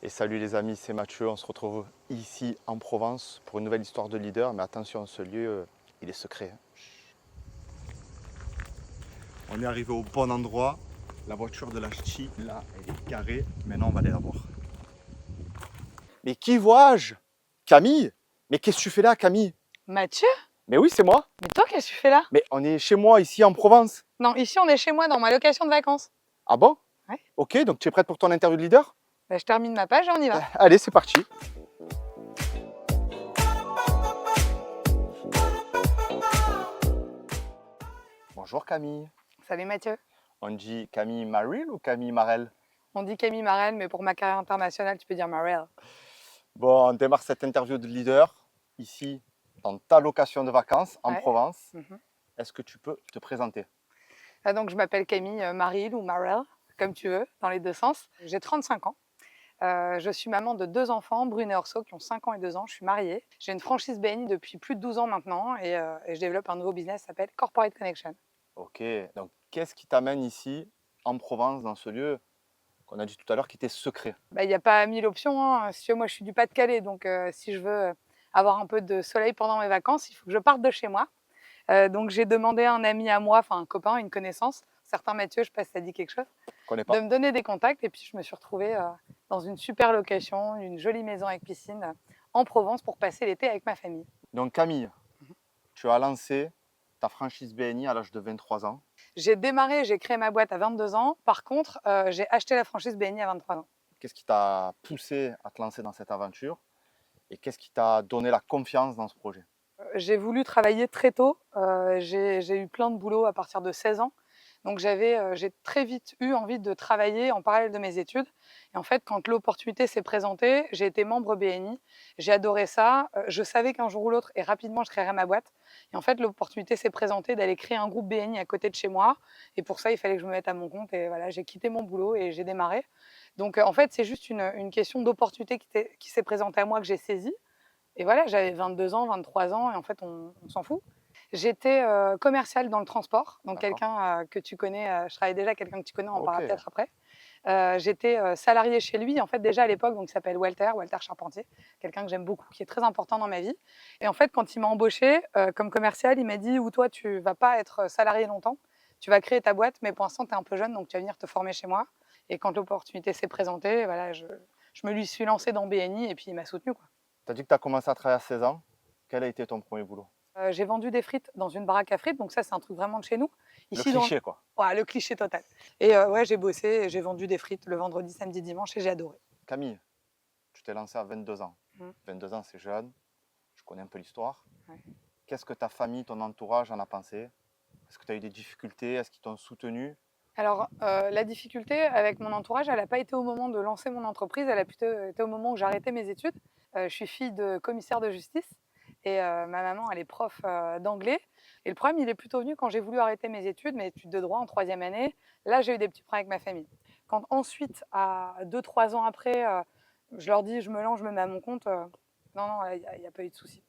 Et salut les amis, c'est Mathieu, on se retrouve ici en Provence pour une nouvelle histoire de leader, mais attention, ce lieu, il est secret. On est arrivé au bon endroit, la voiture de la ch'ti, là, elle est garée, maintenant on va aller la voir. Mais qui vois-je? Camille? Mais qu'est-ce que tu fais là, Camille? Mathieu? Mais oui, c'est moi. Mais toi, qu'est-ce que tu fais là? Mais on est chez moi, ici en Provence. Non, ici, on est chez moi, dans ma location de vacances. Ah bon? Ouais. Ok, donc tu es prête pour ton interview de leader? Bah, je termine ma page et on y va. Allez, c'est parti. Bonjour Camille. Salut Mathieu. On dit Camille Maril ou Camille Marel? On dit Camille Marel, mais pour ma carrière internationale, tu peux dire Marel. Bon, on démarre cette interview de leader ici dans ta location de vacances en Ouais. Provence. Mhm. Est-ce que tu peux te présenter? Ah, donc, je m'appelle Camille Maril ou Marel, comme tu veux, dans les deux sens. J'ai 35 ans. Je suis maman de 2 enfants, Brune et Orso, qui ont 5 ans et 2 ans. Je suis mariée. J'ai une franchise BNI depuis plus de 12 ans maintenant et je développe un nouveau business qui s'appelle Corporate Connection. Ok, donc qu'est-ce qui t'amène ici en Provence dans ce lieu qu'on a dit tout à l'heure qui était secret? Bah, il n'y a pas 1000 options, hein. Si tu veux, moi, je suis du Pas-de-Calais, donc si je veux avoir un peu de soleil pendant mes vacances, il faut que je parte de chez moi. Donc j'ai demandé à un ami à moi, enfin un copain, une connaissance, certain Mathieu, je ne sais pas si ça dit quelque chose, Je connais de pas. me donner des contacts. Et puis je me suis retrouvée dans une super location, une jolie maison avec piscine en Provence pour passer l'été avec ma famille. Donc Camille, tu as lancé ta franchise BNI à l'âge de 23 ans. J'ai démarré, j'ai créé ma boîte à 22 ans. Par contre, j'ai acheté la franchise BNI à 23 ans. Qu'est-ce qui t'a poussé à te lancer dans cette aventure et qu'est-ce qui t'a donné la confiance dans ce projet? J'ai voulu travailler très tôt. J'ai eu plein de boulot à partir de 16 ans. Donc j'ai très vite eu envie de travailler en parallèle de mes études. Et en fait, quand l'opportunité s'est présentée, j'ai été membre BNI. J'ai adoré ça. Je savais qu'un jour ou l'autre, et rapidement, je créerais ma boîte. Et en fait, l'opportunité s'est présentée d'aller créer un groupe BNI à côté de chez moi. Et pour ça, il fallait que je me mette à mon compte. Et voilà, j'ai quitté mon boulot et j'ai démarré. Donc en fait, c'est juste une question d'opportunité qui s'est présentée à moi que j'ai saisie. Et voilà, j'avais 22 ans, 23 ans, et en fait, on s'en fout. J'étais commerciale dans le transport, donc quelqu'un que tu connais, je travaillais déjà avec quelqu'un que tu connais, on en parlera peut-être après. J'étais salariée chez lui, en fait, déjà à l'époque, donc il s'appelle Walter Charpentier, quelqu'un que j'aime beaucoup, qui est très important dans ma vie. Et en fait, quand il m'a embauchée comme commerciale, il m'a dit: ou toi, tu vas pas être salarié longtemps, tu vas créer ta boîte, mais pour l'instant, tu es un peu jeune, donc tu vas venir te former chez moi. Et quand l'opportunité s'est présentée, voilà, je me lui suis lancée dans BNI et puis il m'a soutenue, quoi. Tu as dit que tu as commencé à travailler à 16 ans. Quel a été ton premier boulot? J'ai vendu des frites dans une baraque à frites, donc ça, c'est un truc vraiment de chez nous. Le Ici, cliché, quoi. Ouais, le cliché total. Et ouais, j'ai bossé et j'ai vendu des frites le vendredi, samedi, dimanche et j'ai adoré. Camille, tu t'es lancé à 22 ans. 22 ans, c'est jeune. Je connais un peu l'histoire. Ouais. Qu'est-ce que ta famille, ton entourage en a pensé? Est-ce que tu as eu des difficultés? Est-ce qu'ils t'ont soutenu? Alors, la difficulté avec mon entourage, elle n'a pas été au moment de lancer mon entreprise, elle a plutôt été au moment où j'arrêtais mes études. Je suis fille de commissaire de justice et ma maman, elle est prof d'anglais. Et le problème, il est plutôt venu quand j'ai voulu arrêter mes études, mes études de droit en 3e année. Là, j'ai eu des petits problèmes avec ma famille. Quand ensuite, à 2-3 ans après, je leur dis, je me lance, je me mets à mon compte, non, non, il n'y a pas eu de souci.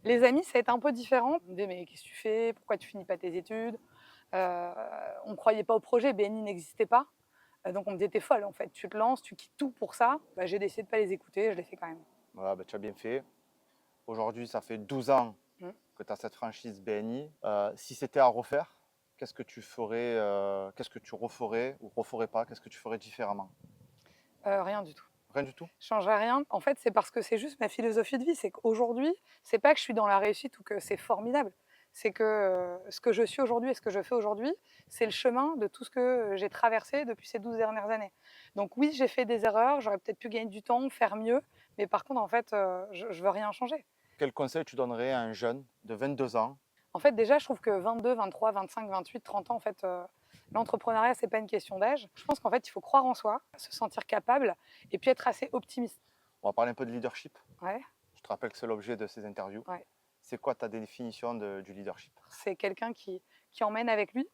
Les amis, ça a été un peu différent. Ils me disaient: mais qu'est-ce que tu fais? Pourquoi tu finis pas tes études? On ne croyait pas au projet, BNI n'existait pas. Donc on me disait: t'es folle en fait, tu te lances, tu quittes tout pour ça. Bah, j'ai décidé de ne pas les écouter, je l'ai fait quand même. Voilà, bah, tu as bien fait. Aujourd'hui, ça fait 12 ans Mmh. que tu as cette franchise BNI. Si c'était à refaire, qu'est-ce que tu ferais, qu'est-ce que tu referais ou referais pas? Qu'est-ce que tu ferais différemment? Rien du tout. Rien du tout? Je changerai rien. En fait, c'est parce que c'est juste ma philosophie de vie. C'est qu'aujourd'hui, c'est pas que je suis dans la réussite ou que c'est formidable. C'est que ce que je suis aujourd'hui et ce que je fais aujourd'hui, c'est le chemin de tout ce que j'ai traversé depuis ces 12 dernières années. Donc oui, j'ai fait des erreurs, j'aurais peut-être pu gagner du temps, faire mieux, mais par contre, en fait, je veux rien changer. Quel conseil tu donnerais à un jeune de 22 ans? En fait, déjà, je trouve que 22, 23, 25, 28, 30 ans, en fait, l'entrepreneuriat, c'est pas une question d'âge. Je pense qu'en fait, il faut croire en soi, se sentir capable et puis être assez optimiste. On va parler un peu de leadership. Ouais, Je te rappelle que c'est l'objet de ces interviews. ouais. C'est quoi ta définition du leadership? C'est quelqu'un qui emmène avec lui,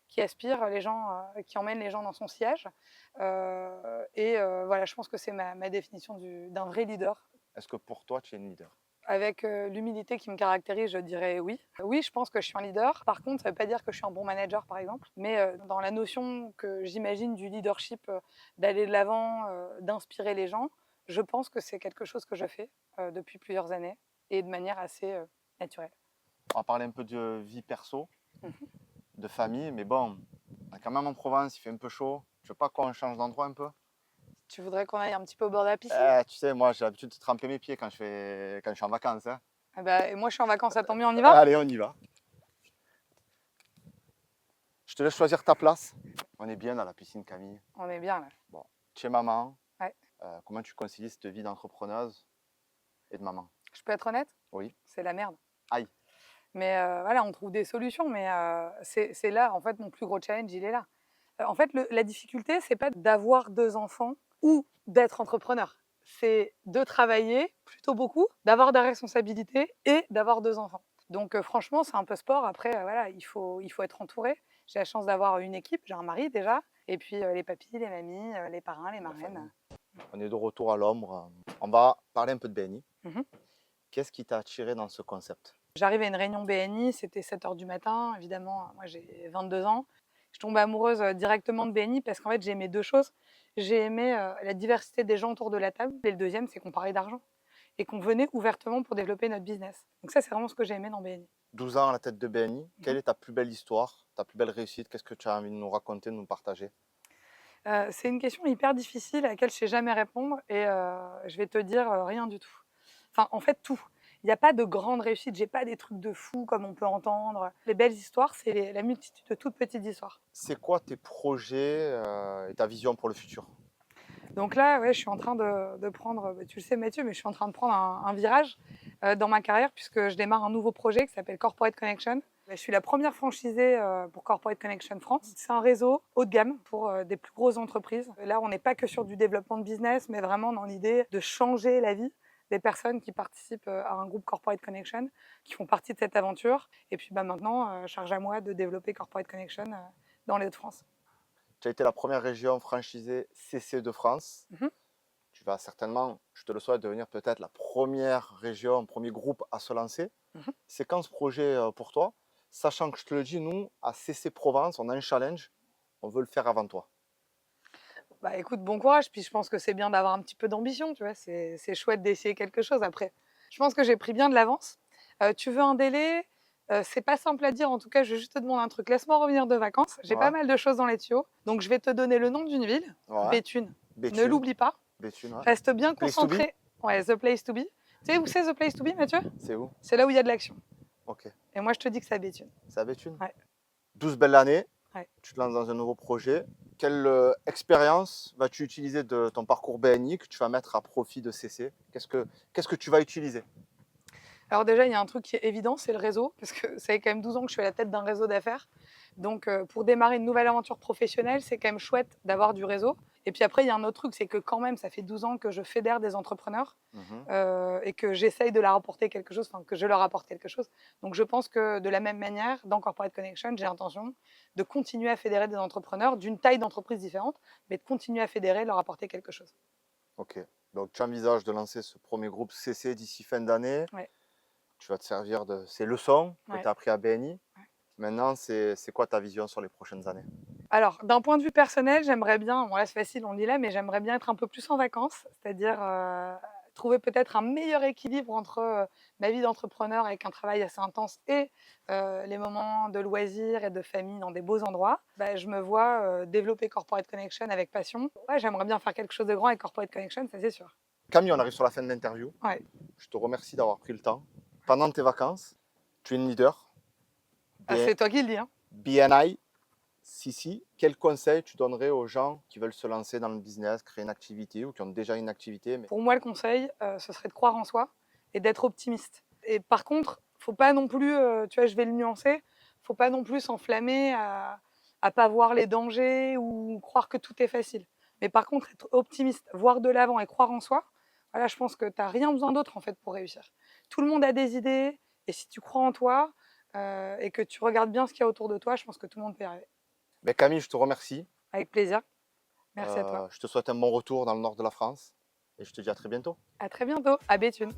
qui aspire les gens, qui emmène les gens dans son sillage. Voilà, je pense que c'est ma définition d'un vrai leader. Est-ce que pour toi, tu es une leader? Avec l'humilité qui me caractérise, je dirais oui. Oui, je pense que je suis un leader. Par contre, ça ne veut pas dire que je suis un bon manager, par exemple. Mais dans la notion que j'imagine du leadership, d'aller de l'avant, d'inspirer les gens, je pense que c'est quelque chose que je fais depuis plusieurs années et de manière assez naturelle. On va parler un peu de vie perso, Mhm. de famille, mais bon, on est quand même en Provence, il fait un peu chaud. Tu veux pas qu'on change d'endroit un peu? Tu voudrais qu'on aille un petit peu au bord de la piscine? Tu sais, moi j'ai l'habitude de tremper mes pieds quand je suis en vacances, hein. Ah bah, et moi, je suis en vacances, ça tombe bien, on y va? Allez, on y va. Je te laisse choisir ta place. On est bien dans la piscine, Camille. On est bien là. Bon, tu es maman. Ouais. Comment tu concilies cette vie d'entrepreneuse et de maman? Je peux être honnête? Oui. C'est la merde. Aïe. Mais voilà, on trouve des solutions, mais c'est là, en fait, mon plus gros challenge, il est là. En fait, la difficulté, c'est pas d'avoir 2 enfants ou d'être entrepreneur. C'est de travailler plutôt beaucoup, d'avoir des responsabilités et d'avoir 2 enfants. Donc franchement, c'est un peu sport. Après, voilà, il faut être entouré. J'ai la chance d'avoir une équipe, j'ai un mari déjà, et puis les papis, les mamies, les parrains, les La marraines. famille. On est de retour à l'ombre. On va parler un peu de BNI. Mhm. Qu'est-ce qui t'a attiré dans ce concept? J'arrive à une réunion BNI, c'était 7 h du matin. Évidemment, moi j'ai 22 ans. Je tombe amoureuse directement de BNI parce qu'en fait, j'ai aimé 2 choses. J'ai aimé la diversité des gens autour de la table. Et le deuxième, c'est qu'on parlait d'argent et qu'on venait ouvertement pour développer notre business. Donc ça, c'est vraiment ce que j'ai aimé dans BNI. 12 ans à la tête de BNI, quelle est ta plus belle histoire, ta plus belle réussite? Qu'est-ce que tu as envie de nous raconter, de nous partager? C'est une question hyper difficile à laquelle je ne sais jamais répondre et je vais te dire rien du tout. Enfin, en fait, tout. Il n'y a pas de grande réussite, j'ai pas des trucs de fou comme on peut entendre. Les belles histoires, c'est la multitude de toutes petites histoires. C'est quoi tes projets et ta vision pour le futur? Donc là, ouais, je suis en train de prendre, bah, tu le sais Mathieu, mais je suis en train de prendre un virage dans ma carrière puisque je démarre un nouveau projet qui s'appelle Corporate Connection. Je suis la première franchisée pour Corporate Connection France. C'est un réseau haut de gamme pour des plus grosses entreprises. Là, on n'est pas que sur du développement de business, mais vraiment dans l'idée de changer la vie des personnes qui participent à un groupe Corporate Connection, qui font partie de cette aventure. Et puis bah, maintenant, charge à moi de développer Corporate Connection dans les Hauts-de-France. Tu as été la première région franchisée CC de France. Mhm. Tu vas certainement, je te le souhaite, devenir peut-être la première région, premier groupe à se lancer. Mhm. C'est quand ce projet pour toi? Sachant que je te le dis, nous, à CC Provence, on a un challenge, on veut le faire avant toi. Bah écoute, bon courage. Puis je pense que c'est bien d'avoir un petit peu d'ambition, tu vois. C'est chouette d'essayer quelque chose après. Je pense que j'ai pris bien de l'avance. Tu veux un délai? C'est pas simple à dire. En tout cas, je vais juste te demander un truc. Laisse-moi revenir de vacances. J'ai pas Ouais, mal de choses dans les tuyaux. Donc je vais te donner le nom d'une ville, ouais. Béthune. Ne Béthune, l'oublie pas. Béthune, ouais. Reste bien Place to be? concentré. Ouais, the place to be. Tu sais où c'est the place to be, Mathieu? C'est où? C'est là où il y a de l'action. Ok, Et moi, je te dis que c'est à Béthune. c'est à Béthune? Ouais. 12 belles années, Ouais. tu te lances dans un nouveau projet. Quelle expérience vas-tu utiliser de ton parcours BNI que tu vas mettre à profit de CC? Qu'est-ce que tu vas utiliser? Alors déjà, il y a un truc qui est évident, c'est le réseau, parce que ça fait quand même 12 ans que je suis à la tête d'un réseau d'affaires. Donc pour démarrer une nouvelle aventure professionnelle, c'est quand même chouette d'avoir du réseau. Et puis après, il y a un autre truc, c'est que quand même, ça fait 12 ans que je fédère des entrepreneurs Mhm. et que j'essaye de leur apporter quelque chose, enfin que je leur apporte quelque chose. Donc je pense que de la même manière, dans Corporate Connection, j'ai l'intention de continuer à fédérer des entrepreneurs d'une taille d'entreprise différente, mais de continuer à fédérer, leur apporter quelque chose. Ok, donc tu envisages de lancer ce premier groupe CC d'ici fin d'année. Ouais. Tu vas te servir de ces leçons que Ouais. tu as appris à BNI. Ouais. Maintenant, c'est quoi ta vision sur les prochaines années? Alors, d'un point de vue personnel, j'aimerais bien, bon là c'est facile, on le dit là, mais j'aimerais bien être un peu plus en vacances, c'est-à-dire trouver peut-être un meilleur équilibre entre ma vie d'entrepreneur avec un travail assez intense et les moments de loisirs et de famille dans des beaux endroits. Bah, je me vois développer Corporate Connection avec passion. Ouais, j'aimerais bien faire quelque chose de grand avec Corporate Connection, ça c'est sûr. Camille, on arrive sur la fin de l'interview. Ouais. Je te remercie d'avoir pris le temps. Pendant tes vacances, tu es une leader. Ah, c'est toi qui le dis, hein. BNI, Sissi, quel conseil tu donnerais aux gens qui veulent se lancer dans le business, créer une activité ou qui ont déjà une activité Pour moi, le conseil, ce serait de croire en soi et d'être optimiste. Et par contre, faut pas non plus, tu vois, je vais le nuancer, faut pas non plus s'enflammer à pas voir les dangers ou croire que tout est facile. Mais par contre, être optimiste, voir de l'avant et croire en soi, voilà, je pense que tu n'as rien besoin d'autre en fait pour réussir. Tout le monde a des idées et si tu crois en toi et que tu regardes bien ce qu'il y a autour de toi, je pense que tout le monde peut y arriver. Ben Camille, je te remercie. Avec plaisir. Merci à toi. Je te souhaite un bon retour dans le nord de la France et je te dis à très bientôt. À très bientôt. À Béthune.